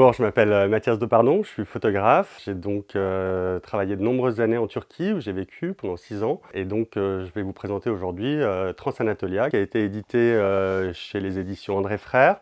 D'abord, je m'appelle Mathias Depardon, je suis photographe. J'ai donc travaillé de nombreuses années en Turquie où j'ai vécu pendant 6 ans. Et donc, je vais vous présenter aujourd'hui Transanatolia, qui a été édité chez les éditions André Frères.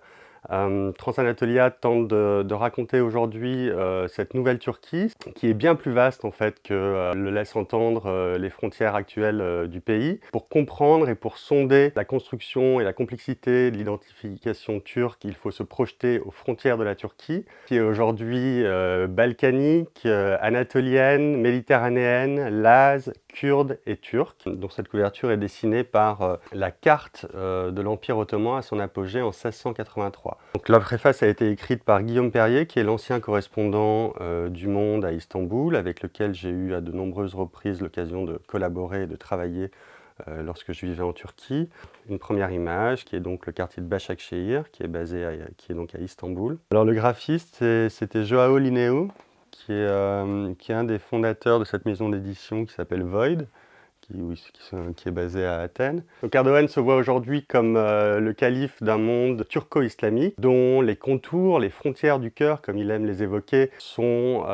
Transanatolia tente de raconter aujourd'hui cette nouvelle Turquie, qui est bien plus vaste en fait que le laissent entendre les frontières actuelles du pays. Pour comprendre et pour sonder la construction et la complexité de l'identification turque, il faut se projeter aux frontières de la Turquie, qui est aujourd'hui balkanique, anatolienne, méditerranéenne, lase, kurde et turque. Donc cette couverture est dessinée par la carte de l'Empire ottoman à son apogée en 1683. Donc la préface a été écrite par Guillaume Perrier, qui est l'ancien correspondant du Monde à Istanbul, avec lequel j'ai eu à de nombreuses reprises l'occasion de collaborer et de travailler lorsque je vivais en Turquie. Une première image qui est donc le quartier de Başakşehir, qui est donc à Istanbul. Alors le graphiste, c'était Joao Lineu, qui est un des fondateurs de cette maison d'édition qui s'appelle Void, qui est basé à Athènes. Donc Erdogan se voit aujourd'hui comme le calife d'un monde turco-islamique, dont les contours, les frontières du cœur, comme il aime les évoquer, sont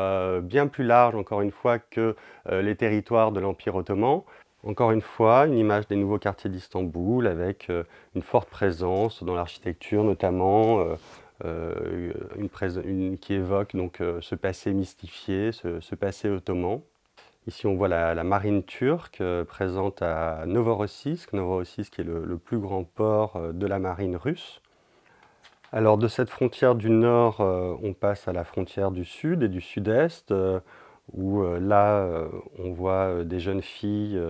bien plus larges, encore une fois, que les territoires de l'Empire ottoman. Encore une fois, une image des nouveaux quartiers d'Istanbul avec une forte présence dans l'architecture, notamment qui évoque donc ce passé mystifié, ce passé ottoman. Ici, on voit la marine turque présente à Novorossiysk. Novorossiysk qui est le plus grand port de la marine russe. Alors, de cette frontière du nord, on passe à la frontière du sud et du sud-est, où là, on voit des jeunes filles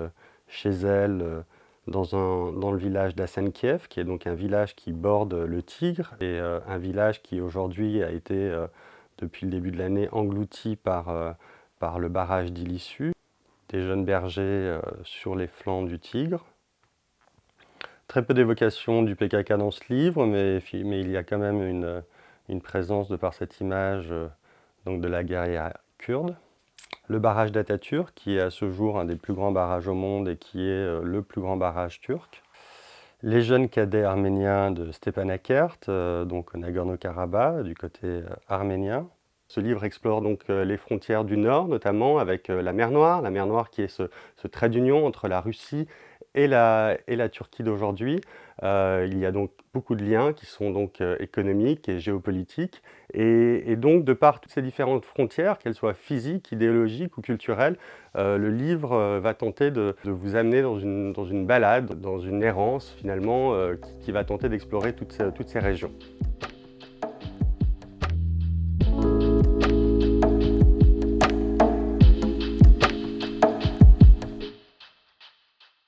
chez elles dans le village d'Hasankeyf, qui est donc un village qui borde le Tigre, et un village qui aujourd'hui a été, depuis le début de l'année, englouti par le barrage d'Ilissu. Des jeunes bergers sur les flancs du Tigre. Très peu d'évocation du PKK dans ce livre, mais il y a quand même une présence de par cette image donc de la guérilla kurde. Le barrage d'Atatürk, qui est à ce jour un des plus grands barrages au monde et qui est le plus grand barrage turc. Les jeunes cadets arméniens de Stepanakert, donc au Nagorno-Karabakh, du côté arménien. Ce livre explore donc les frontières du Nord, notamment avec la mer Noire qui est ce trait d'union entre la Russie et la Turquie d'aujourd'hui. Il y a donc beaucoup de liens qui sont donc économiques et géopolitiques. Et donc, de par toutes ces différentes frontières, qu'elles soient physiques, idéologiques ou culturelles, le livre va tenter de vous amener dans une balade, dans une errance finalement, qui va tenter d'explorer toutes ces régions.